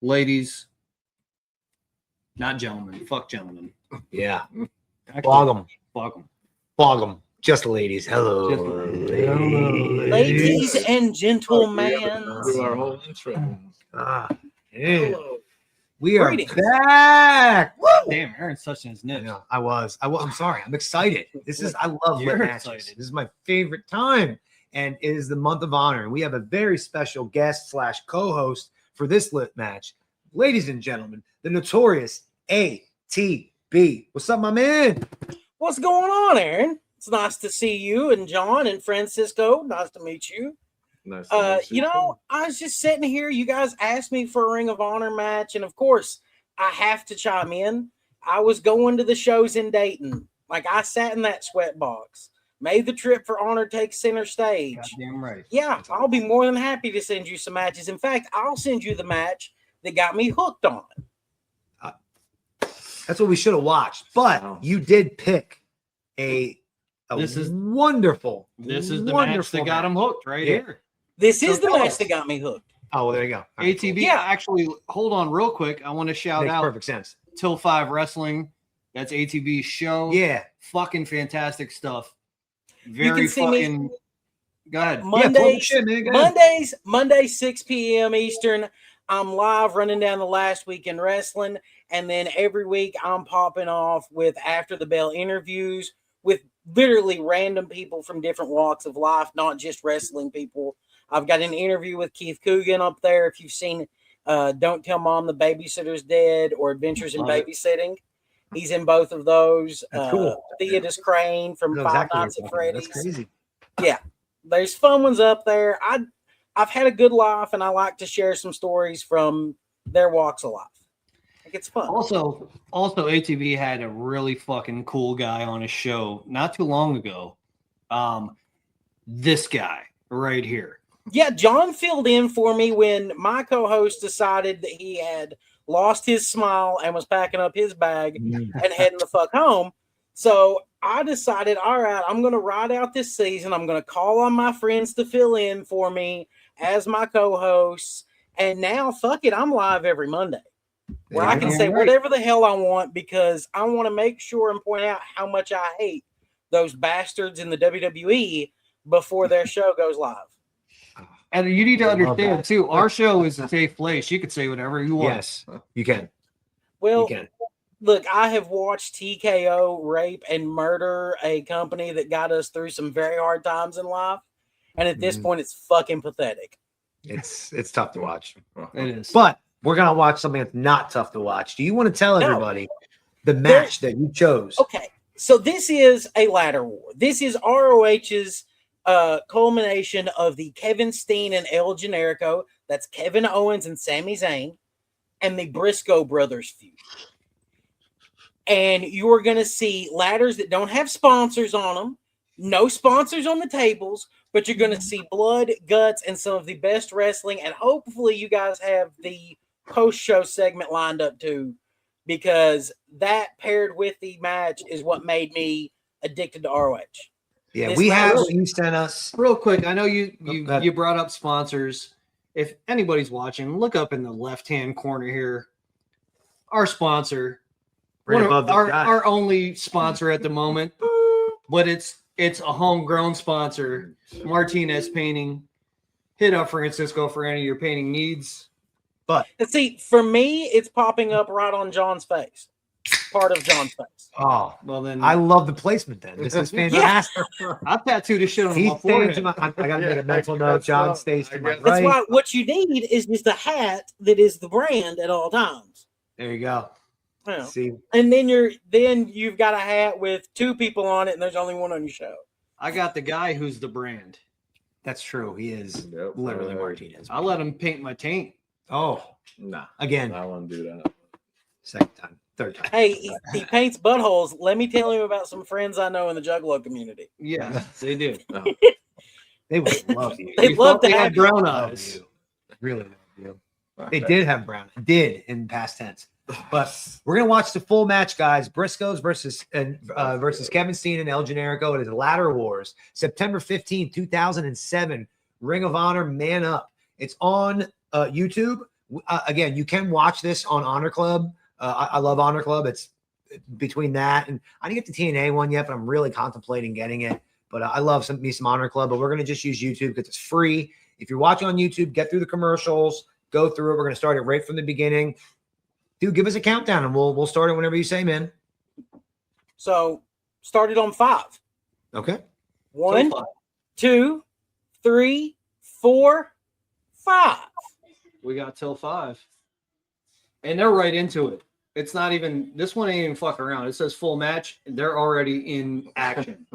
ladies, not gentlemen. Fuck gentlemen. Yeah. Actually, Flog them. Fuck them. Flog them. Just ladies. Hello. Ladies and gentlemen. Do our whole intro. Yeah. We are Greetings. back. Woo! Damn, Aaron's touching his nips. I'm sorry. I'm excited. I love lit You're matches. excited. This is my favorite time. And it is the month of honor. And we have a very special guest / co-host for this lit match. Ladies and gentlemen, the Notorious ATB. What's up, my man? What's going on, Aaron? It's nice to see you and John and Francisco. Nice to meet you. Nice to meet You know, I was just sitting here. You guys asked me for a Ring of Honor match, and of course, I have to chime in. I was going to the shows in Dayton. Like, I sat in that sweat box, made the trip for Honor Takes Center Stage. Goddamn right. Yeah, I'll be more than happy to send you some matches. In fact, I'll send you the match that got me hooked on it. That's what we should have watched. But Wow. you did pick This is wonderful. This is the match that got him hooked right Yeah. here. This is the tell match us. that got me hooked. Oh, well, there you go. All right, ATB. Yeah. Actually, hold on real quick. I want to shout Makes out perfect sense. Till 5 Wrestling. That's ATB's show. Yeah. Fucking fantastic stuff. You Very can see me fucking. Go ahead. Mondays, shit, man. Go ahead. Mondays, 6 p.m. Eastern. I'm live running down the last week in wrestling. And then every week I'm popping off with After the Bell interviews with literally random people from different walks of life, not just wrestling people. I've got an interview with Keith Coogan up there. If you've seen Don't Tell Mom the Babysitter's Dead or Adventures in Love it. Babysitting, he's in both of those. That's cool. Theatus Crane from I know Five exactly what Nights you're at talking about. Freddy's. That's crazy. Yeah, there's fun ones up there. I've had a good life, and I like to share some stories from their walks of life. Like, it's fun. Also, ATB had a really fucking cool guy on his show not too long ago. This guy right here. Yeah, John filled in for me when my co-host decided that he had lost his smile and was packing up his bag and heading the fuck home. So I decided, all right, I'm going to ride out this season. I'm going to call on my friends to fill in for me as my co-hosts. And now, fuck it, I'm live every Monday where I can say whatever the hell I want because I want to make sure and point out how much I hate those bastards in the WWE before their show goes live. And you need to I love understand, that. too, our show is a safe place. You can say whatever you want. Yes, you can. Well, You can. look, I have watched TKO rape and murder a company that got us through some very hard times in life. And at this point, it's fucking pathetic. It's tough to watch. It is. But we're going to watch something that's not tough to watch. Do you want to tell No. everybody the match that you chose? Okay, so this is a ladder war. This is ROH's culmination of the Kevin Steen and El Generico. That's Kevin Owens and Sami Zayn, and the Briscoe brothers feud. And you are going to see ladders that don't have sponsors on them, no sponsors on the tables, but you're going to see blood, guts, and some of the best wrestling. And hopefully you guys have the post-show segment lined up too, because that paired with the match is what made me addicted to ROH. Yeah, This we have match- what you sent us. Real quick, I know you go ahead. brought up sponsors. If anybody's watching, look up in the left-hand corner here. Our sponsor, Right one of above the guy. our only sponsor at the moment, but it's a homegrown sponsor, Martinez Painting. Hit up Francisco for any of your painting needs. But And see, for me, it's popping up right on John's face. Part of John's face. oh, Well, then I love the placement. Then this is fantastic. I tattooed this shit on He's my staying forehead. to my. I got to make a Yeah, mental I note. guess John so. stays I to my guess That's right. why what you need is just a hat that is the brand at all times. There you go. Yeah. See, And then you've got a hat with two people on it, and there's only one on your show. I got the guy who's the brand. that's true. He is Yep. literally Martinez. I let him paint my taint. Oh, Nah, again, I won't do that. second time, third time. Hey, he paints buttholes. Let me tell him about some friends I know in the Juggalo community. Yeah, they do. No. They would love you. They'd You love thought to they have had you. brown Love eyes. you. Really love you. They did have brown. Did in past tense. But we're gonna watch the full match, guys. Briscoes versus Kevin Steen and El Generico. It is Ladder Wars, September 15th, 2007. Ring of Honor, Man Up. It's on YouTube. Again, you can watch this on Honor Club. I love Honor Club. It's between that and I didn't get the TNA one yet, but I'm really contemplating getting it. But I love some Honor Club. But we're gonna just use YouTube because it's free. If you're watching on YouTube, get through the commercials, go through it. We're gonna start it right from the beginning. Dude, give us a countdown and we'll start it whenever you say, man. So started on 5. Okay. 1, So 5. 2, 3, 4, 5. We got till 5. And they're right into it. It's not even, this one ain't even fucking around. It says full match. And they're already in action.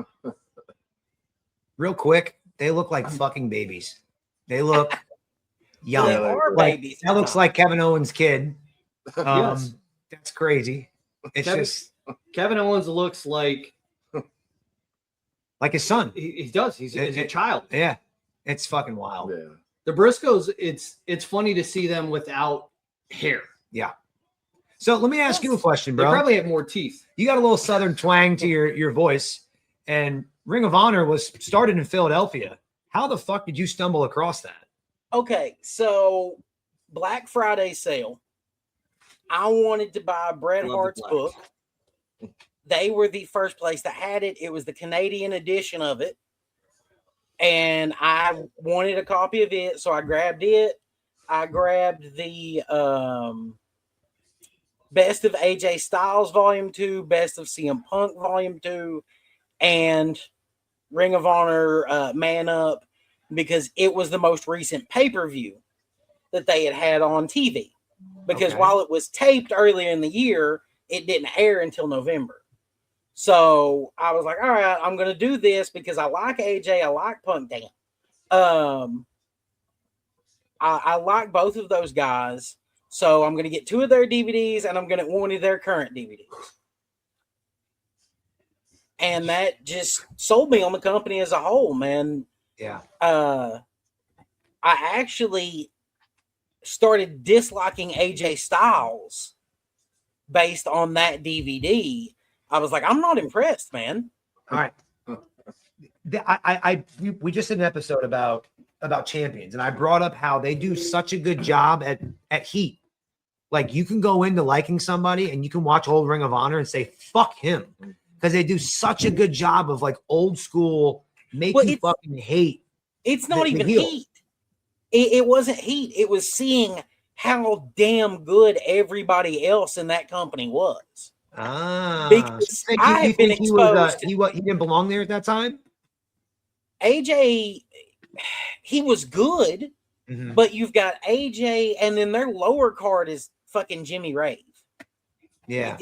Real quick, they look like fucking babies. They look young. They are Like, babies. that looks like Kevin Owens' kid. Yes. That's crazy. It's just Kevin Owens looks like his son. he does. He's a child. Yeah. It's fucking wild. Yeah. The Briscoes, it's funny to see them without hair. Yeah. So let me ask you a question, They bro. probably have more teeth. You got a little southern twang to your voice, and Ring of Honor was started in Philadelphia. How the fuck did you stumble across that? Okay, so Black Friday sale. I wanted to buy Bret Love the Hart's Blacks. book. They were the first place that had it. It was the Canadian edition of it. And I wanted a copy of it, so I grabbed it. I grabbed the Best of AJ Styles Volume 2, Best of CM Punk Volume 2, and Ring of Honor Man Up, because it was the most recent pay-per-view that they had on TV. Because Okay. while it was taped earlier in the year, it didn't air until November. So I was like, all right, I'm going to do this because I like AJ. I like Punk. Damn. I like both of those guys. So I'm going to get 2 of their DVDs and I'm going to get 1 of their current DVDs. And that just sold me on the company as a whole, man. Yeah. I actually started disliking AJ Styles based on that DVD. I was like, I'm not impressed, man. All right. We just did an episode about champions, and I brought up how they do such a good job at heat. Like, you can go into liking somebody and you can watch old Ring of Honor and say, fuck him. Because they do such a good job of like old school, make you fucking hate. It's not the even heel. heat. It wasn't heat. It was seeing how damn good everybody else in that company was. Because I have been exposed. He didn't belong there at that time. AJ, he was good, but you've got AJ, and then their lower card is fucking Jimmy Rave. Yeah.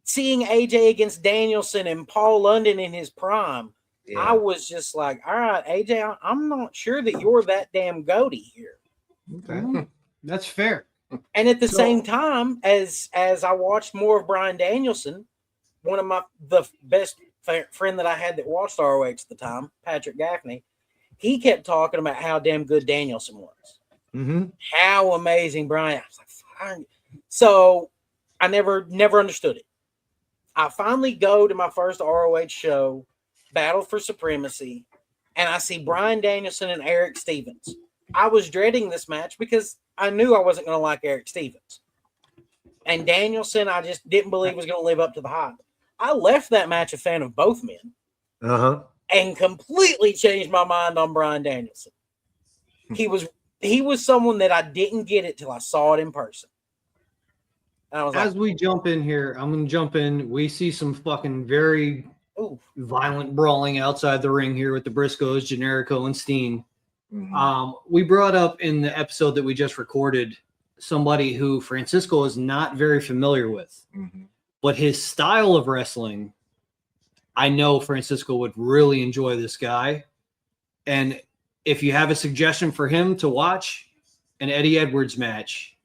Seeing AJ against Danielson and Paul London in his prime, Yeah. I was just like, all right, AJ, I'm not sure that you're that damn goaty here. Okay. That's fair. And at the same time, as I watched more of Bryan Danielson, one of the best friend that I had that watched ROH at the time, Patrick Gaffney, he kept talking about how damn good Danielson was. How amazing Bryan. I was like, fine. So I never understood it. I finally go to my first ROH show, Battle for Supremacy, and I see Bryan Danielson and Eric Stevens. I was dreading this match because I knew I wasn't going to like Eric Stevens. And Danielson, I just didn't believe was going to live up to the hype. I left that match a fan of both men. And completely changed my mind on Bryan Danielson. He was someone that I didn't get it till I saw it in person. And I was As we jump in here, I'm going to jump in. We see some fucking very violent brawling outside the ring here with the Briscoes, Generico, and Steen. We brought up in the episode that we just recorded somebody who Francisco is not very familiar with, but his style of wrestling, I know Francisco would really enjoy this guy. And if you have a suggestion for him to watch, an Eddie Edwards match.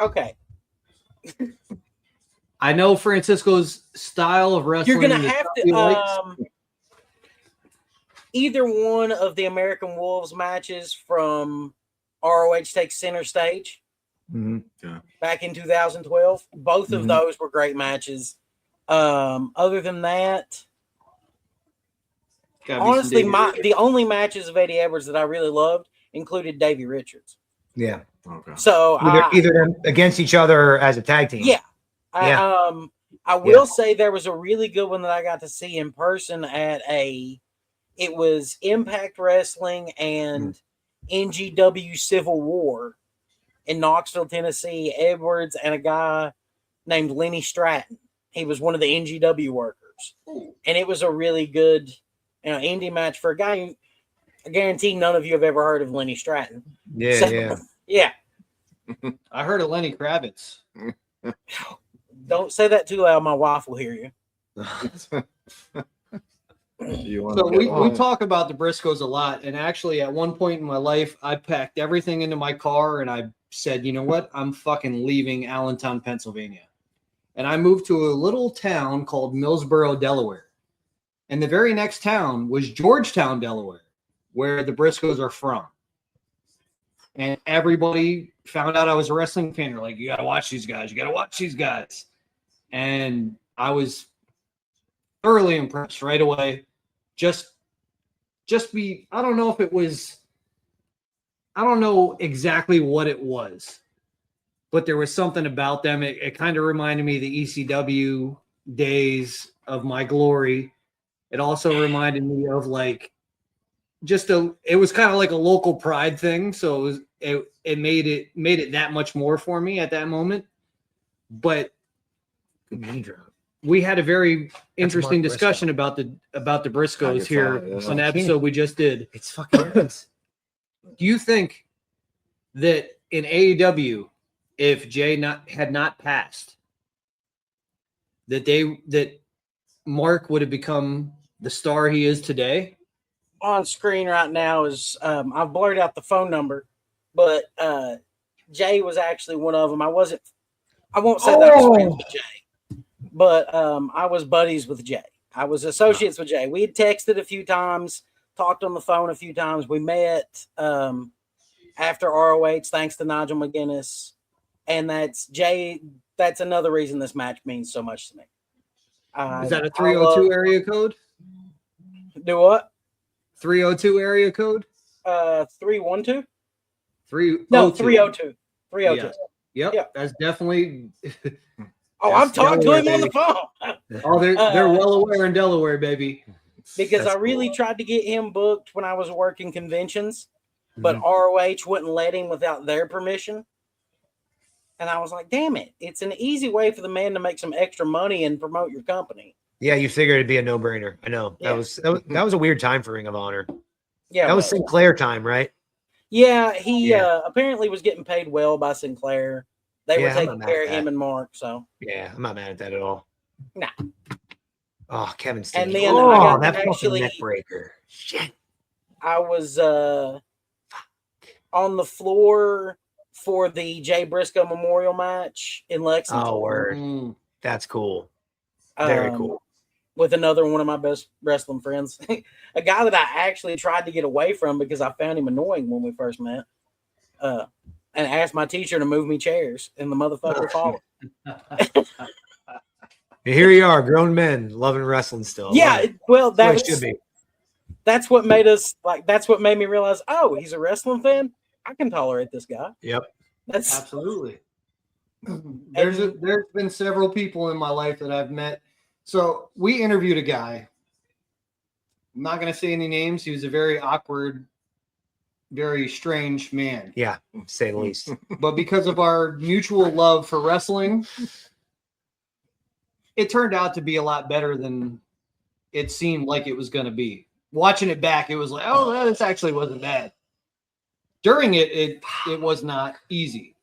Okay. I know Francisco's style of wrestling. You're going to have to either one of the American Wolves matches from ROH Takes Center Stage back in 2012. Both of those were great matches. Other than that, honestly, the only matches of Eddie Edwards that I really loved included Davey Richards. Yeah. Okay. So Either them against each other or as a tag team. Yeah. Yeah. I will say there was a really good one that I got to see in person it was Impact Wrestling and NGW Civil War in Knoxville, Tennessee. Edwards and a guy named Lenny Stratton. He was one of the NGW workers. And it was a really good indie match for a guy who, I guarantee none of you have ever heard of Lenny Stratton. Yeah, So, yeah. I heard of Lenny Kravitz. Don't say that too loud. My wife will hear you. So we talk about the Briscoes a lot, and actually at one point in my life, I packed everything into my car and I said, you know what? I'm fucking leaving Allentown, Pennsylvania. And I moved to a little town called Millsboro, Delaware. And the very next town was Georgetown, Delaware, where the Briscoes are from. And everybody found out I was a wrestling fan. They're like, you got to watch these guys. You got to watch these guys. And I was thoroughly impressed right away. I don't know if it was, I don't know exactly what it was, but there was something about them. It kind of reminded me of the ECW days of my glory. It also reminded me of like, it was kind of like a local pride thing. So it made it that much more for me at that moment. But we had a very interesting discussion about the Briscoes here on the episode we just did. It's fucking nuts. Do you think that in AEW, if Jay had not passed, that Mark would have become the star he is today? On screen right now is I've blurred out the phone number, but Jay was actually one of them. I won't say that I was friends with Jay, but I was buddies with Jay. I was associates with Jay. We had texted a few times, talked on the phone a few times. We met after ROH, thanks to Nigel McGuinness, and that's Jay. That's another reason this match means so much to me. Is that a 302 area code? Do what? 302 area code? 312? 302. No, 302. 302. Yep. Yeah. That's definitely. I've talked to him on the phone. Oh, they're well aware in Delaware, baby. Because I really tried to get him booked when I was working conventions, but ROH wouldn't let him without their permission. And I was like, damn it. It's an easy way for the man to make some extra money and promote your company. Yeah, you figured it'd be a no-brainer. I know. Yeah. That was a weird time for Ring of Honor. Yeah. That was Sinclair time, right? Yeah, he apparently was getting paid well by Sinclair. They were taking care of him and Mark, so. Yeah, I'm not mad at that at all. Nah. Oh, Kevin Steen. And then I got that actually neck breaker. Shit. I was on the floor for the Jay Briscoe Memorial match in Lexington. Oh, word. That's cool. Very cool. With another one of my best wrestling friends. A guy that I actually tried to get away from because I found him annoying when we first met. And asked my teacher to move me chairs, and the motherfucker followed. Here you are, grown men loving wrestling still. Yeah, well, should be. That's what made us that's what made me realize, oh, he's a wrestling fan. I can tolerate this guy. Yep. That's absolutely. There's been several people in my life that I've met. So we interviewed a guy. I'm not going to say any names. He was a very awkward, very strange man. Yeah, to say the least. But because of our mutual love for wrestling, it turned out to be a lot better than it seemed like it was going to be. Watching it back, it was like, oh, this actually wasn't bad. During it was not easy.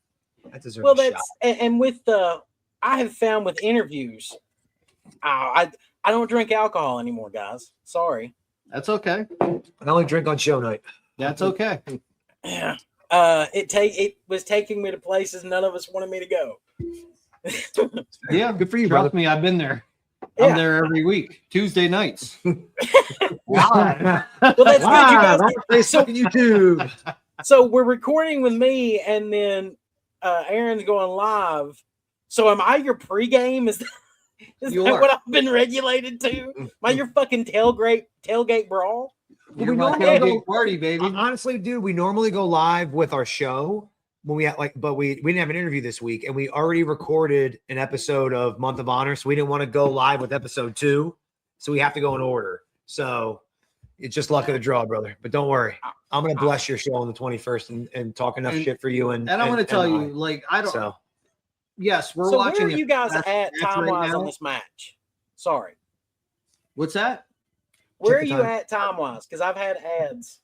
Well, and with I have found with interviews, I don't drink alcohol anymore, guys. Sorry. That's okay. I only drink on show night. That's okay. Yeah. It was taking me to places none of us wanted me to go. Yeah, good for you, Trust brother. me, I've been there. Yeah. I'm there every week, Tuesday nights. Well, that's good, you guys. So YouTube. So we're recording with me, and then Aaron's going live. So am I your pregame? Is that what I've been regulated to? Am I your fucking tailgate brawl? You're my tailgate party, baby. Honestly, dude, we normally go live with our show, when we had but we didn't have an interview this week, and we already recorded an episode of Month of Honor, so we didn't want to go live with episode 2, so we have to go in order. So it's just luck of the draw, brother. But don't worry, I'm gonna bless your show on the 21st and talk enough shit for you. And I'm gonna tell you, like, I don't. So yes, we're So watching. where are you guys at match time wise now. on this match? Sorry, What's that? where are Check the you time. at time wise? Because I've had ads.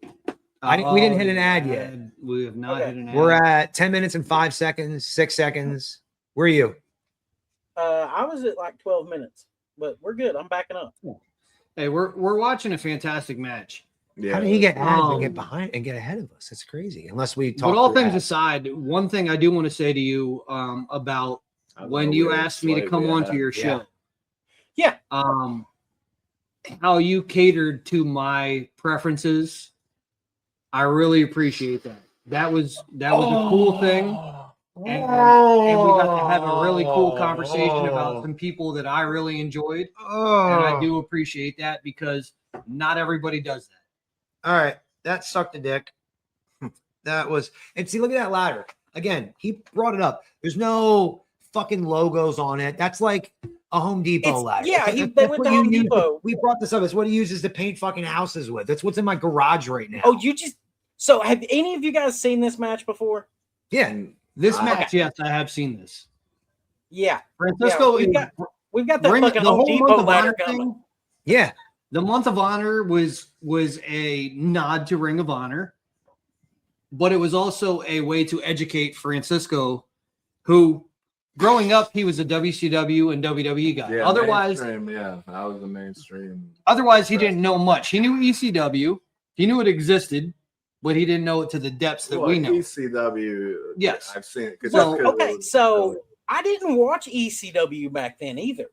we didn't hit an ad yet. We have not Okay. hit an ad. We're at 10 minutes and 5 seconds, 6 seconds. Where are you? I was at like 12 minutes, but we're good. I'm backing up. Hey, we're watching a fantastic match. Yeah. How did he get ads and get Um, behind and get ahead of us? That's crazy. Unless we talk. But all through things ads. aside, one thing I do want to say to you about I when know you we're asked me to come slightly onto ahead. your Yeah. show, Yeah. how you catered to my preferences, I really appreciate that. That was a cool thing. And we got to have a really cool conversation about some people that I really enjoyed. And I do appreciate that because not everybody does that. All right, that sucked a dick. That was, and see, look at that ladder again. He brought it up. There's no fucking logos on it. That's like a Home Depot ladder. Yeah, That's- they that's went what to you Home use- Depot. We brought this up. It's what he uses to paint fucking houses with. That's what's in my garage right now. Oh, so have any of you guys seen this match before? yeah. This Okay. match, yes, I have seen this. Yeah. Francisco, we've got that Ring- fucking the Home whole Depot month of ladder honor coming. thing. Yeah. The month of honor was a nod to Ring of Honor, but it was also a way to educate Francisco, who growing up he was a WCW and WWE guy. Yeah, Otherwise, mainstream, yeah, that was the mainstream. he didn't know much. He knew ECW, he knew it existed, but he didn't know it to the depths that we know. ECW. Yes. I've seen it. 'Cause So- just 'cause it Okay, was- so I didn't watch ECW back then either.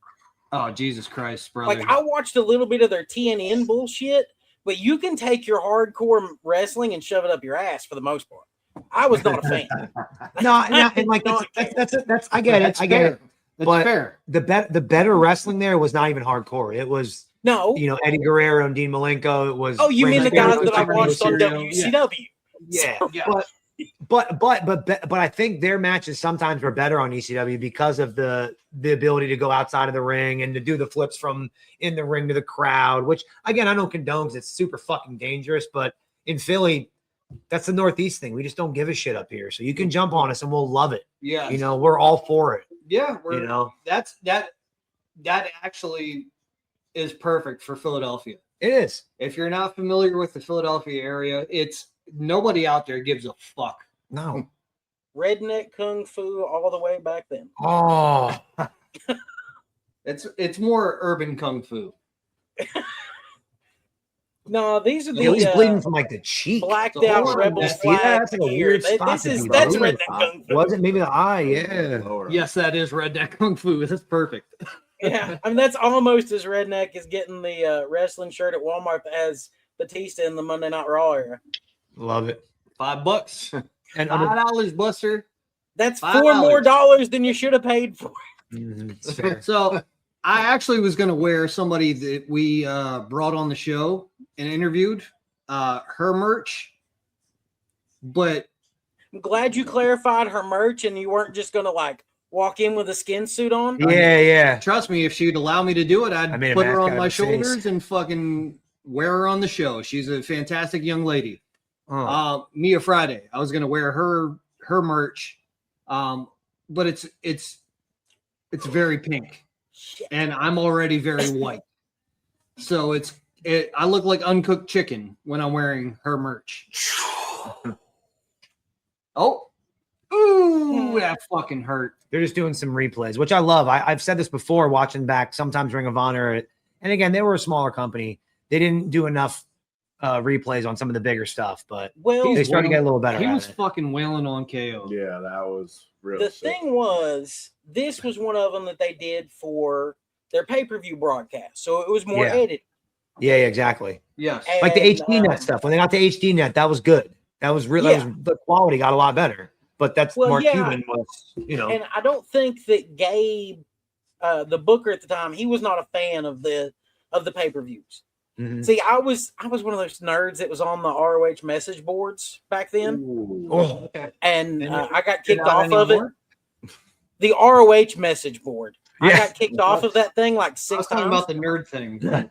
Oh, Jesus Christ, brother! Like I watched a little bit of their TNN bullshit, but you can take your hardcore wrestling and shove it up your ass for the most part. I was not a fan. No, and like that's I get it. I get it. That's but- fair. The better wrestling there was not even hardcore. It was, No. you know, Eddie Guerrero and Dean Malenko. It was. Oh, you Rey mean the Mysterio, guys that I Super watched on Mysterio. WCW? Yeah, Yeah. but I think their matches sometimes were better on ECW because of the ability to go outside of the ring and to do the flips from in the ring to the crowd, which again I don't condone because it's super fucking dangerous. But in Philly, that's the Northeast thing. We just don't give a shit up here, so you can jump on us and we'll love it. Yeah, You know, we're all for it. yeah, You know, that actually is perfect for Philadelphia. it is. If you're not familiar with the Philadelphia area, it's nobody out there gives a fuck. No. Redneck Kung Fu all the way back then. Oh, It's more urban kung fu. No, these are he's the bleeding from like the cheek. blacked So out hold on, rebel that's- flag. yeah, that's like a here. weird This spot to is be that's wearing. redneck kung fu. Was it maybe the eye? Yeah. Lower. Yes, that is redneck kung fu. That's perfect. Yeah, I mean that's almost as redneck as getting the wrestling shirt at Walmart that has Batista in the Monday Night Raw era. Love it. $5. And $5, Buster. That's $5. $4 more than you should have paid for. it's fair. So I actually was going to wear somebody that we brought on the show and interviewed, her merch, but I'm glad you clarified her merch and you weren't just gonna like walk in with a skin suit on. Yeah. trust me, if she'd allow me to do it, I'd I made a put her mask on out of my her face. shoulders and fucking wear her on the show. She's a fantastic young lady. Oh. Mia Friday. I was going to wear her merch, but it's very pink, Shit. and I'm already very white, so I look like uncooked chicken when I'm wearing her merch. Oh, ooh, that fucking hurt. They're just doing some replays, which I love. I've said this before, watching back sometimes Ring of Honor. And again, they were a smaller company. They didn't do enough replays on some of the bigger stuff, but Well, they started to get a little better He at was it. fucking wailing on KO. Yeah, that was real. the sick. thing was, this was one of them that they did for their pay-per-view broadcast, so it was more Yeah. edited. Yeah, exactly. Yes. Like the And, HD net stuff. When they got the HD net, that was good. That was really, Yeah. the quality got a lot better. But that's Well, Mark yeah. Cuban was, you know. And I don't think that Gabe, the booker at the time, he was not a fan of the pay-per-views. Mhm. See, I was one of those nerds that was on the ROH message boards back then, Oh, Okay. and And I got You're kicked not off of it. anymore? The ROH message board. I Yeah. got kicked off of that thing like I 6 was talking times. about the nerd thing. but-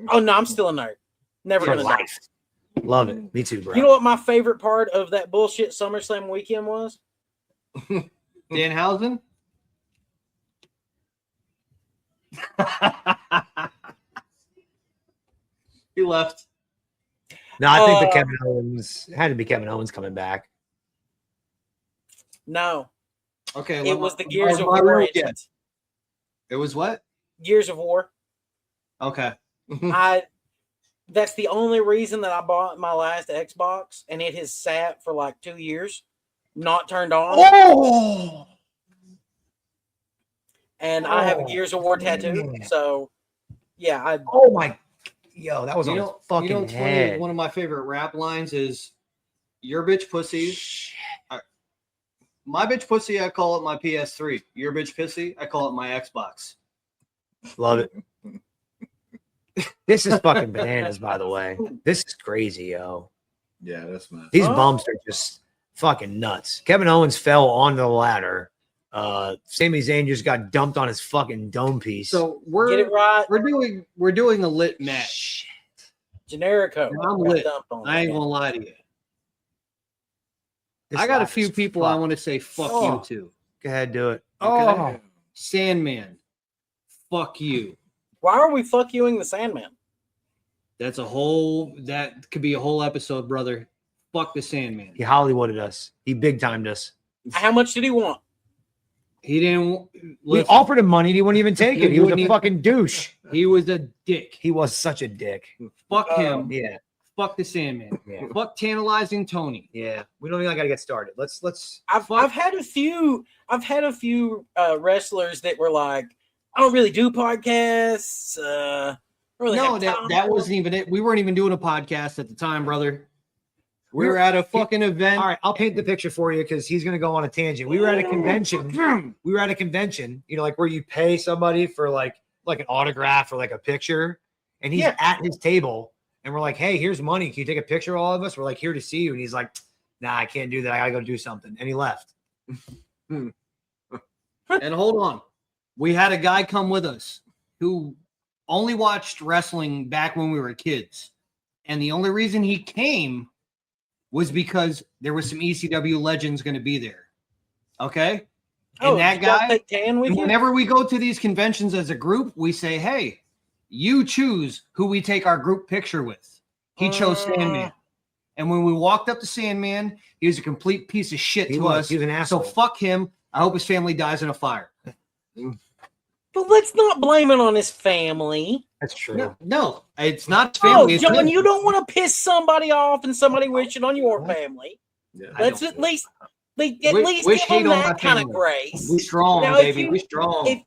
Oh no, I'm still a nerd. Never for gonna die. life. Love it. Me too, bro. You know what my favorite part of that bullshit SummerSlam weekend was? Danhausen? He left. No, I think the Kevin Owens had to be Kevin Owens coming back. No, Okay. it was the Gears of War War. Yeah. engines. It was what? Gears of War. Okay. That's the only reason that I bought my last Xbox, and it has sat for like 2 years, not turned on. Oh, And I have a Gears of War tattoo. man. So, yeah, oh my, yo, that was on his You fucking know what's funny? head. One of my favorite rap lines is "Your bitch pussy." My bitch pussy, I call it my PS3. Your bitch pussy, I call it my Xbox. Love it. This is fucking bananas, by the way. This is crazy, yo. Yeah, that's mad. These Oh. bumps are just fucking nuts. Kevin Owens fell onto the ladder. Sami Zayn just got dumped on his fucking dome piece. So get it right. we're doing a lit match. Generico. And I'm got lit. dumped on I ain't that. gonna lie to you. This I got a ladder's few people I fucked. want to say fuck Oh. you to. Go ahead, do it. Okay. Sandman, fuck you. Why are we fuck youing the Sandman? That could be a whole episode, brother. Fuck the Sandman. He Hollywooded us. He big timed us. How much did he want? He didn't. We Listen, offered him money. He wouldn't even take it. He was wouldn't a even- fucking douche. he was a dick. He was such a dick. Fuck him. Yeah. Fuck the Sandman. Yeah. Fuck tantalizing Tony. Yeah. We don't even got to get started. Let's. I've had a few wrestlers that were like, I don't really do podcasts. I don't really No, have that time. wasn't even it. We weren't even doing a podcast at the time, brother. We were at a fucking event. All right, I'll paint the picture for you because he's going to go on a tangent. We were at a convention. You know, like where you pay somebody for like an autograph or like a picture, and he's Yeah. at his table, and we're like, "Hey, here's money. Can you take a picture of all of us? We're like here to see you." And he's like, "Nah, I can't do that. I gotta go do something." And he left. And hold on. We had a guy come with us who only watched wrestling back when we were kids. And the only reason he came was because there was some ECW legends going to be there. Okay? And that you got guy, that tan with and you? whenever we go to these conventions as a group, we say, hey, you choose who we take our group picture with. He chose Sandman. And when we walked up to Sandman, he was a complete piece of shit to us. He was an So asshole. fuck him. I hope his family dies in a fire. But let's not blame it on his family. That's true. No, it's not his Oh, family. It's John, him. you don't want to piss somebody off and somebody wishing on your family. Yeah. Let's at least Wish give hate them on my that kind of family. grace. We strong, Now, if baby. you- We strong.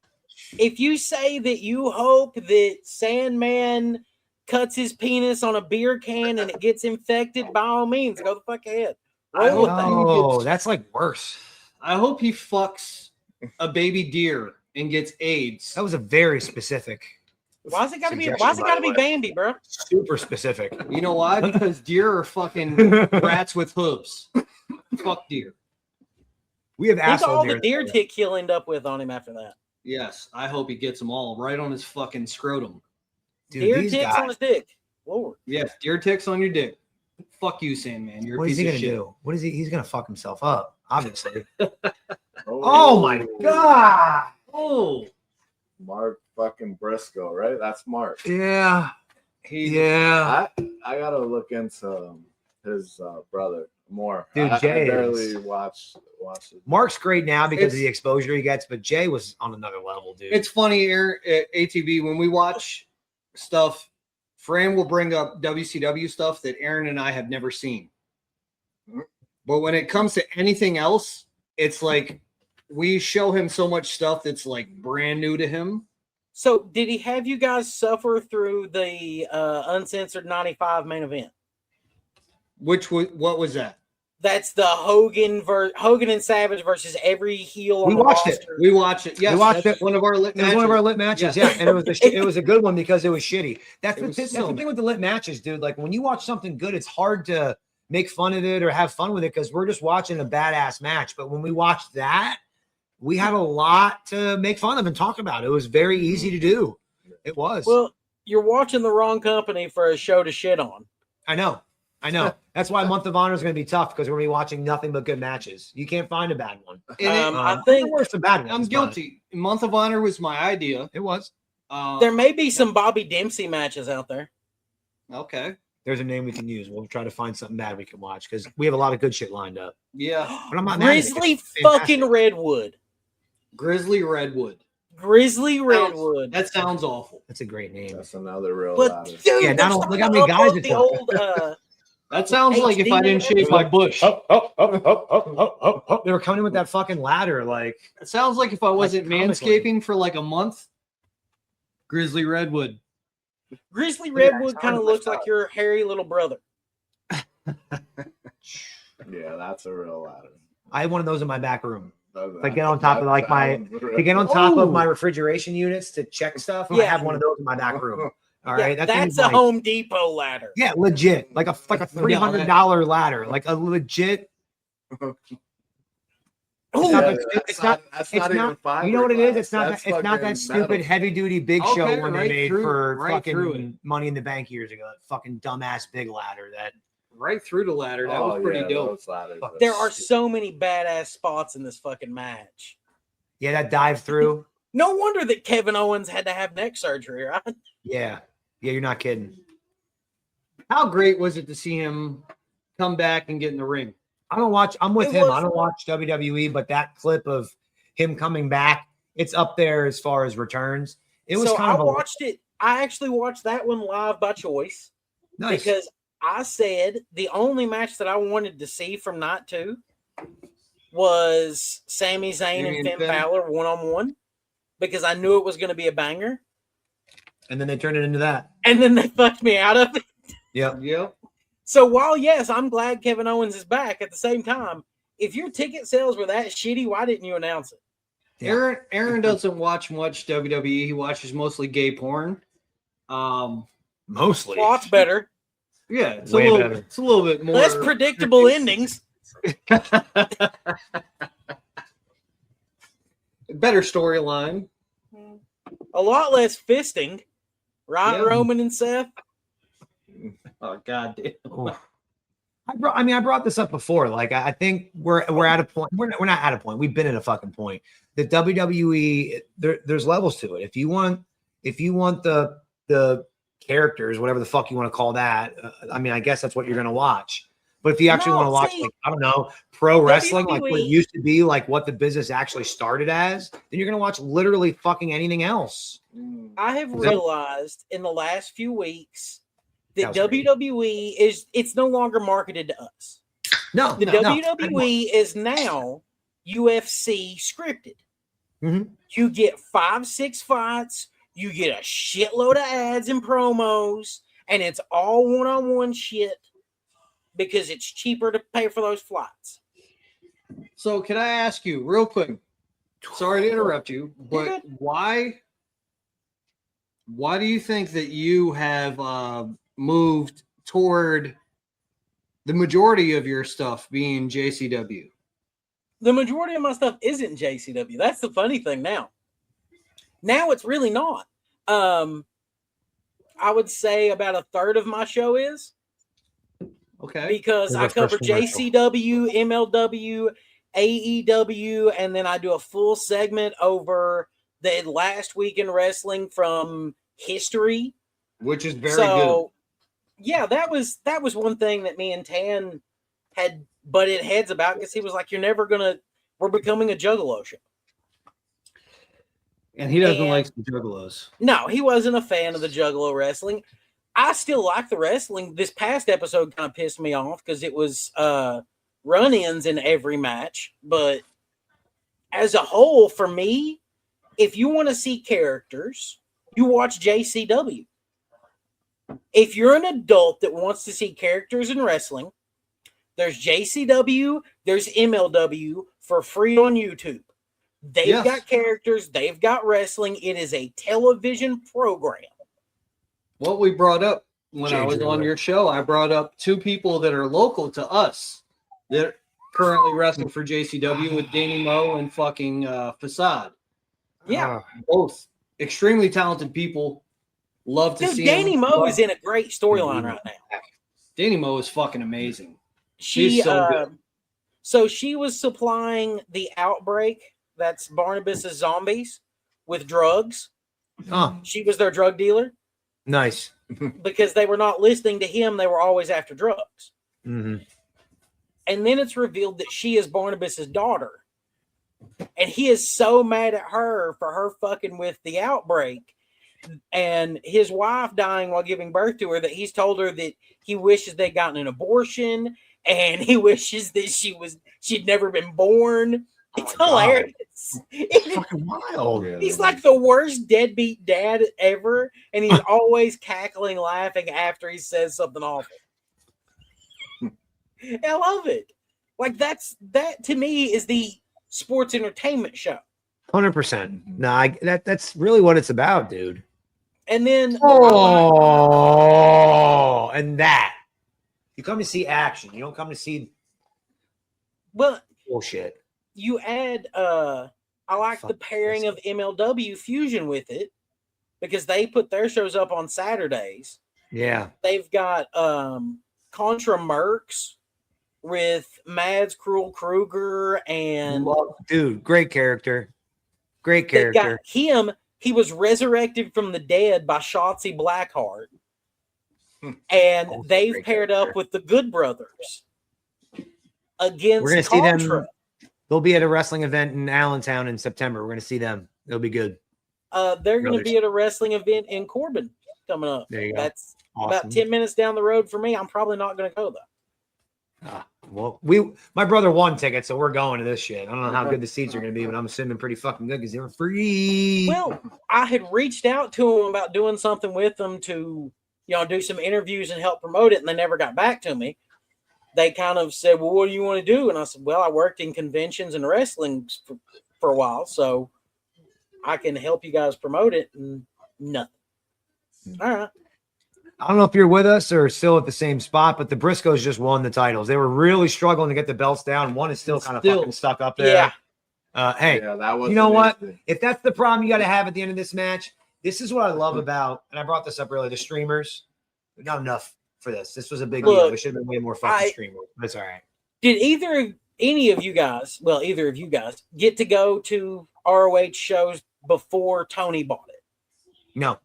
If you say that you hope that Sandman cuts his penis on a beer can and it gets infected, by all means, go the fuck ahead. Roll with that. Oh, that's like worse. I hope he fucks a baby deer and gets AIDS. That was a very specific, Why's it gotta be? Suggestion, Why's it by gotta the be way. Bambi, bro? super specific. You know why? Because deer are fucking rats with hooves. Fuck deer. We have Think of asshole all the deer. deer tick he'll end up with on him after that. Yes, I hope he gets them all right on his fucking scrotum. Dude, Deer these ticks guys, on his dick. Lord. Yes, deer ticks on your dick. Fuck you, Sandman. You're a what is piece he of gonna shit. do? What is he? He's gonna fuck himself up, obviously. Oh, Oh my god! Oh, Mark fucking Briscoe, right? That's Mark. Yeah, yeah. I gotta look into his brother more. Dude, I Jay barely is- watch it. Mark's great now because It's- of the exposure he gets, but Jay was on another level, dude. it's funny here at ATB when we watch stuff. Fran will bring up WCW stuff that Aaron and I have never seen. But when it comes to anything else, it's like we show him so much stuff that's like brand new to him. So, did he have you guys suffer through the uncensored 95 main event? What was that? That's the Hogan and Savage versus every heel on the roster. We watched it. Yes, we watched it. One of our lit It was matches. one of our lit matches, Yes. yeah, and it was a good one because it was shitty. That's the so thing with the lit matches, dude. Like when you watch something good, it's hard to make fun of it or have fun with it because we're just watching a badass match. But when we watched that, we had a lot to make fun of and talk about. It was very easy to do. It was. Well, you're watching the wrong company for a show to shit on. I know. That's why Month of Honor is going to be tough because we're going to be watching nothing but good matches. You can't find a bad one. I think there were some bad ones. I'm guilty. Month of Honor was my idea. It was. There may be some Bobby Dempsey matches out there. Okay. There's a name we can use. We'll try to find something bad we can watch because we have a lot of good shit lined up. Yeah. But I'm not mad at it. Grizzly It's fantastic. fucking Redwood. Grizzly Redwood. Grizzly Redwood. That sounds awful. That's a great name. That's another real But ladder. dude, Yeah, that's look how many guys it's the old. That sounds like if I didn't shave my bush. They were coming in with that fucking ladder. Like, It sounds like if I wasn't comically. manscaping for like a month. Grizzly Redwood. Grizzly Redwood kind of looks like your hairy little brother. Yeah, that's a real ladder. I had one of those in my back room. That- Like get on top of like my to get on top of my refrigeration units to check stuff. I Yeah. have one of those in my back room. All Yeah, right, that that's thing's a like, Home Depot ladder. yeah, legit, like a $300 ladder, like a legit. Ooh, It's not- it's not- That's it's not even not- fiberglass. You know what it is? It's not. That's It's not that fucking stupid metal. heavy duty Big Show Okay, one they right made through- for right through fucking Money in the Bank years ago. That fucking dumbass big ladder. That Right through the ladder. That was pretty dope. those ladders are there are stupid. so many badass spots in this fucking match. yeah, that dive through. No wonder that Kevin Owens had to have neck surgery, right? Yeah, you're not kidding. How great was it to see him come back and get in the ring? I don't watch. I'm with It him. was- I don't watch WWE, but that clip of him coming back, it's up there as far as returns. It was so kind of I watched it. I actually watched that one live by choice nice. because I said the only match that I wanted to see from night 2 was Sami Zayn and Finn Balor one-on-one because I knew it was going to be a banger. And then they turned it into that. And then they fucked me out of it. Yep. Yep. So while, yes, I'm glad Kevin Owens is back, at the same time, if your ticket sales were that shitty, why didn't you announce it? Yeah. Aaron doesn't watch much WWE. He watches mostly gay porn. Mostly. Lots better. Yeah, it's Way a little better. It's a little bit more Less predictable endings. Better storyline. A lot less fisting. Right, Yeah. Roman and Seth? Oh god damn. Oof. I brought this up before. Like, I think we're at a point. We're not at a point. We've been at a fucking point. The WWE, there's levels to it. If you want the characters, whatever the fuck you want to call that, I guess that's what you're gonna watch. But if you actually want to watch, like, I don't know, pro wrestling, like what it used to be, like what the business actually started as, then you're gonna watch literally fucking anything else. I have realized in the last few weeks that That was WWE it's no longer marketed to us. No, The no, WWE is now UFC scripted. Mhm. You get 5-6 fights, you get a shitload of ads and promos, and it's all one-on-one shit because it's cheaper to pay for those flights. So can I ask you real quick? Sorry to interrupt you, You're but good. why do you think that you have moved toward the majority of your stuff being JCW? The majority of my stuff isn't JCW. That's the funny thing now. Now it's really not. I would say about a third of my show is Okay. because I There's our cover first commercial. JCW, MLW, AEW, and then I do a full segment over the last week in wrestling from history. Which is very So, yeah, that was one thing that me and Tan had butted heads about because he was like, we're becoming a Juggalo show. good. And he doesn't and- like the juggalos. No, he wasn't a fan of the Juggalo wrestling. I still like the wrestling. This past episode kind of pissed me off because it was run-ins in every match. But as a whole, for me, if you want to see characters, you watch JCW. If you're an adult that wants to see characters in wrestling, There's JCW, there's MLW for free on YouTube. They've got characters, they've got wrestling. It is a television program. What we brought up when I was on your show, I brought up 2 people that are local to us that currently wrestling for JCW with Danny Moe and fucking Facade. Yeah. Both extremely talented people. Love to see Danny him. Moe is in a great storyline right now. Danny Moe is fucking amazing. She's so good. So she was supplying the Outbreak, that's Barnabas's zombies, with drugs. Oh, She was their drug dealer nice. because they were not listening to him. They were always after drugs. Mm-hmm. And then it's revealed that she is Barnabas's daughter. And he is so mad at her for her fucking with the Outbreak and his wife dying while giving birth to her that he's told her that he wishes they'd gotten an abortion and he wishes that she'd never been born. It's hilarious. It's fucking wild. He's like the worst deadbeat dad ever, and he's always cackling, laughing after he says something awful. I love it. Like that to me is the sports entertainment show. 100%. No, that's really what it's about, dude. And then and that you come to see action. You don't come to see bullshit. You add I like the pairing of MLW Fusion with it because they put their shows up on Saturdays. Yeah. They've got Contra Mercs with Mads Kruger and dude, great character. Great character. They got him. He was resurrected from the dead by Shotzi Blackheart. And they've paired up with the Good Brothers against We're gonna Contra. see them. They'll be at a wrestling event in Allentown in September. We're gonna see them. It'll be good. They're going to be at a wrestling event in Corbin coming up. There you go. That's Awesome. about 10 minutes down the road for me. I'm probably not going to go though. Well, my brother won tickets, so we're going to this shit. I don't know how good the seats are going to be, but I'm assuming pretty fucking good because they were free. Well, I had reached out to them about doing something with them to, do some interviews and help promote it, and they never got back to me. They kind of said, well, what do you want to do? And I said, well, I worked in conventions and wrestling for a while, so I can help you guys promote it. And nothing. All right. I don't know if you're with us or still at the same spot, but the Briscoes just won the titles. They were really struggling to get the belts down. One is still kind of fucking stuck up there. Yeah. Hey, that was you know what? If that's the problem you got to have at the end of this match, this is what I love about, and I brought this up earlier, the streamers. Not enough for this. This was a big deal. There should have been way more fucking streamers, but it's all right. Did either of you guys get to go to ROH shows before Tony bought it? No.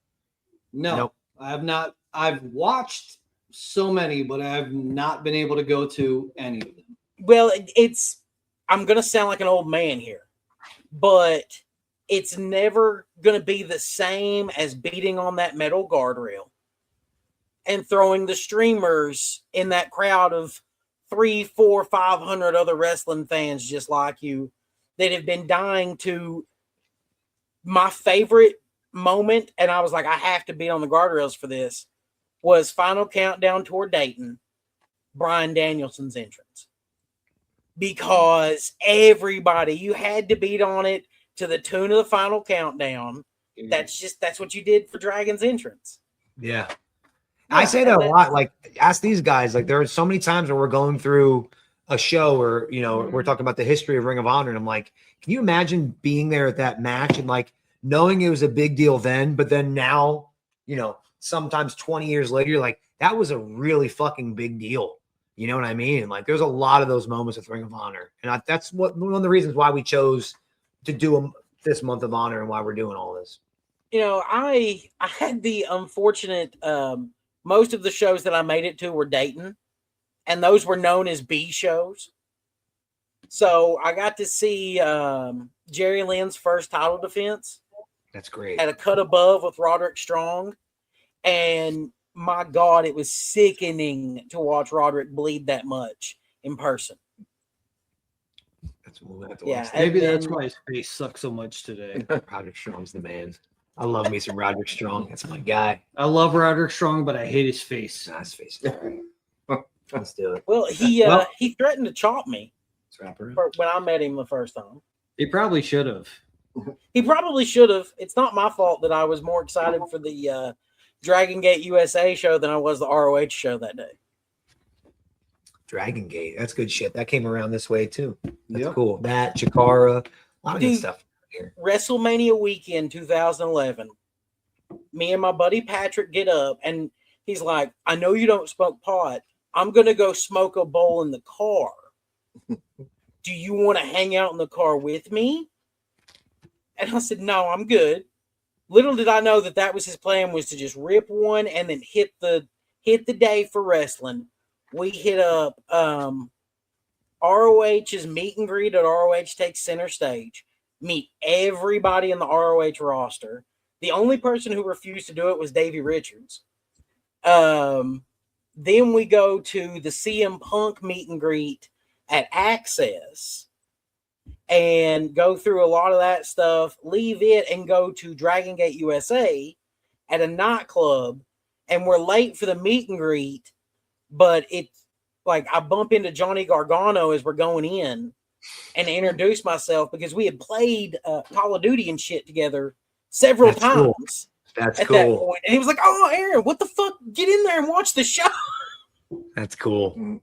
Nope. I have not. I've watched so many, but I have not been able to go to any of them. Well, I'm going to sound like an old man here, but it's never going to be the same as beating on that metal guardrail and throwing the streamers in that crowd of 300, 400, 500 other wrestling fans just like you that have been dying to my favorite moment. And I was like, I have to be on the guardrails for this. Was Final Countdown toward Dayton, Bryan Danielson's entrance. Because everybody, you had to beat on it to the tune of the Final Countdown. That's what you did for Dragon's entrance. Yeah. I say that a lot. Like, ask these guys. Like, there are so many times where we're going through a show or, we're talking about the history of Ring of Honor. And I'm like, can you imagine being there at that match and like knowing it was a big deal then, but then now, sometimes 20 years later, you're like, that was a really fucking big deal. You know what I mean? And like, there's a lot of those moments with Ring of Honor. And that's one of the reasons why we chose to do this month of honor and why we're doing all this. I had the unfortunate, most of the shows that I made it to were Dayton, and those were known as B shows. So I got to see Jerry Lynn's first title defense. That's great. At a cut above with Roderick Strong. And my God, it was sickening to watch Roderick bleed that much in person. Maybe that's why his face sucks so much today. Roderick Strong's the man. I love me some Roderick Strong. That's my guy. I love Roderick Strong, but I hate his face. His face. Let's do it. Well, he threatened to chop me Let's wrap her up. when I met him the first time. He probably should have. He probably should have. It's not my fault that I was more excited for the Dragon Gate USA show than I was the ROH show that day. Dragon Gate. That's good shit. That came around this way too. That's Yep. cool. That Chikara. A lot of good Dude. stuff here. WrestleMania weekend 2011. Me and my buddy Patrick get up and he's like, I know you don't smoke pot. I'm going to go smoke a bowl in the car. Do you want to hang out in the car with me? And I said, no, I'm good. Little did I know that was his plan, was to just rip one and then hit the day for wrestling. We hit up ROH's meet and greet at ROH Takes Center Stage. Meet everybody in the ROH roster. The only person who refused to do it was Davey Richards. Then we go to the CM Punk meet and greet at Access and go through a lot of that stuff, leave it and go to Dragon Gate USA at a nightclub. And we're late for the meet and greet, but it's like I bump into Johnny Gargano as we're going in and introduce myself because we had played Call of Duty and shit together several That's cool. times. That's At cool. that point. And he was like, oh, Aaron, what the fuck? Get in there and watch the show. That's cool.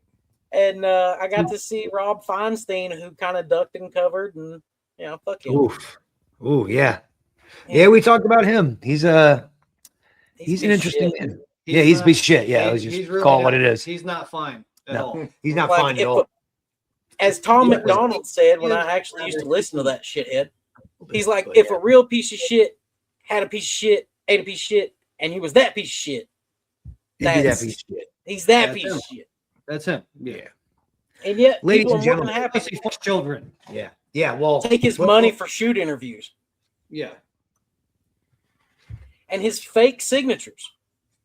And I got to see Rob Feinstein, who kind of ducked and covered, and fuck him. Oof. Ooh, yeah. Yeah, we talked about him. He's an interesting shit. man. He's a piece of shit. Yeah, let's just really call it not- what it is. He's not fine at No. all. He's not Like, fine at if- all. As Tom Yeah. McDonald said when I actually used to listen to that shithead, he's like, if a real piece of shit had a piece of shit, ate a piece of shit, and he was that piece of shit, He'd be that that's- piece of shit. he's that That's piece him. of shit. That's him. Yeah. And yet, Ladies people and are more than gentlemen, happy He fucks children. Yeah. Yeah. Well, to take his money for shoot interviews Yeah. and his fake signatures.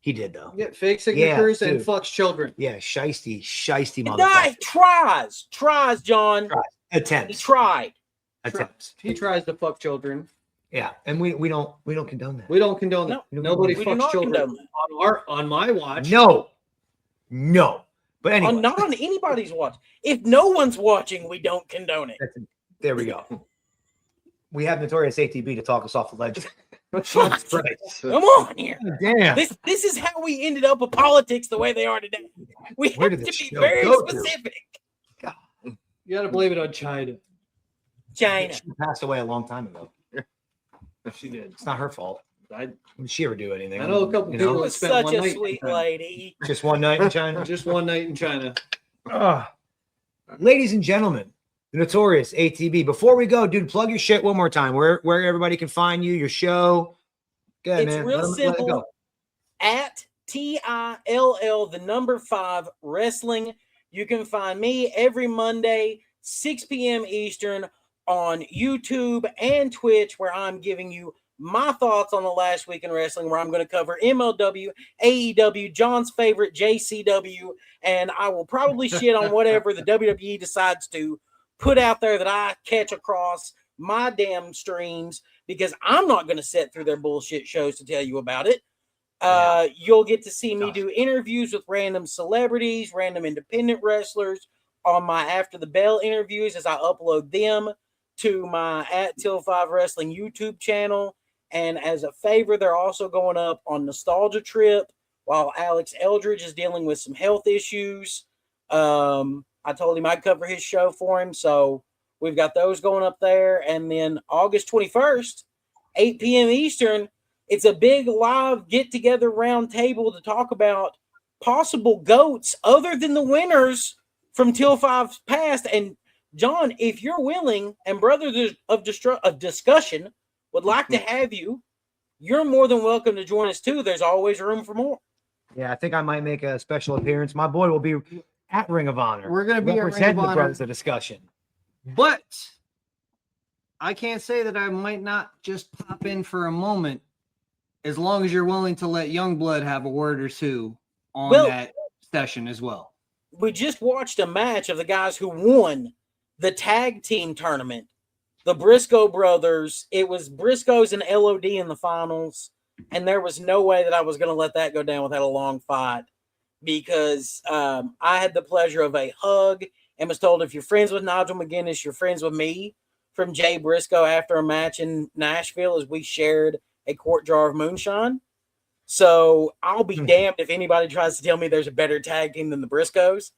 he did though. Yeah, fake signatures and dude. fucks children. Yeah, shisty No, motherfucker. tries, John. He Attempts. tried. Attempts. He tries to fuck children. Yeah, and we don't condone that. We don't condone that. No, Nobody we do fucks not children condone that. on my watch. No. But anyway, Not on anybody's watch. If no one's watching, we don't condone it. there we go. We have Notorious ATB to talk us off the ledge. Jesus Christ. Come on here. Damn. This is how we ended up with politics the way they are today. We Where have did to this be show very go to? specific. You got to blame it on China. China. She passed away a long time ago. She did. It's not her fault. I Did she ever do anything? I know a couple You people She know? was spent such one a night in sweet China. lady. Just one night in China. Just one night in China. Ladies and gentlemen, the Notorious ATB. Before we go, dude, plug your shit one more time. Where everybody can find you, your show. Good, It's man. real Let 'em simple. go. At TILL 5 Wrestling. You can find me every Monday, 6 p.m. Eastern on YouTube and Twitch, where I'm giving you my thoughts on the last week in wrestling, where I'm going to cover MLW, AEW, John's favorite JCW, and I will probably shit on whatever the WWE decides to put out there that I catch across my damn streams, because I'm not going to sit through their bullshit shows to tell you about it. You'll get to see me do interviews with random celebrities, random independent wrestlers on my After the Bell interviews as I upload them to my at Till5 Wrestling YouTube channel. And as a favor, they're also going up on Nostalgia Trip while Alex Eldridge is dealing with some health issues. I told him I'd cover his show for him. So we've got those going up there. And then August 21st, 8 p.m. Eastern, it's a big live get-together round table to talk about possible GOATs other than the winners from Till 5's past. And John, if you're willing and Brothers of Discussion would like to have you, you're more than welcome to join us too. There's always room for more. Yeah, I think I might make a special appearance. My boy will be at Ring of Honor. We're going to be at Ring representing of the Honor. Brothers of Discussion. But I can't say that I might not just pop in for a moment, as long as you're willing to let Youngblood have a word or two on that session as well. We just watched a match of the guys who won the tag team tournament. The Briscoe brothers. It was Briscoes and LOD in the finals, and there was no way that I was going to let that go down without a long fight. because I had the pleasure of a hug and was told if you're friends with Nigel McGuinness, you're friends with me from Jay Briscoe after a match in Nashville as we shared a quart jar of moonshine. So I'll be damned if anybody tries to tell me there's a better tag team than the Briscoes.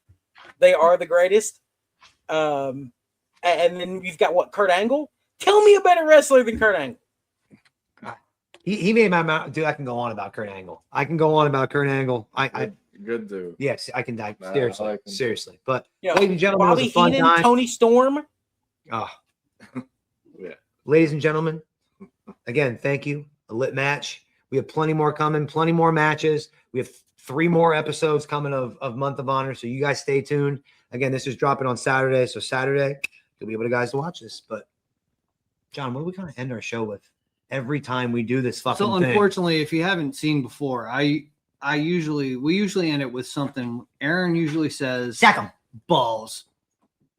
They are the greatest. And then you've got what, Kurt Angle? Tell me a better wrestler than Kurt Angle. He made my mouth. Dude, I can go on about Kurt Angle. Good dude. Yes, I can die. Nah, Seriously, I like him. seriously. But You know, ladies and gentlemen, it was Bobby a fun Heenan, time. Tony Storm. Oh, Yeah. ladies and gentlemen, again, thank you. A lit match. We have plenty more coming, plenty more matches. We have 3 more episodes coming of Month of Honor. So you guys stay tuned. Again, this is dropping on Saturday. So Saturday, you'll be able to guys to watch this. But John, what do we kind of end our show with every time we do this fucking So thing? unfortunately, if you haven't seen before, we usually end it with something. Aaron usually says Sack 'em. balls.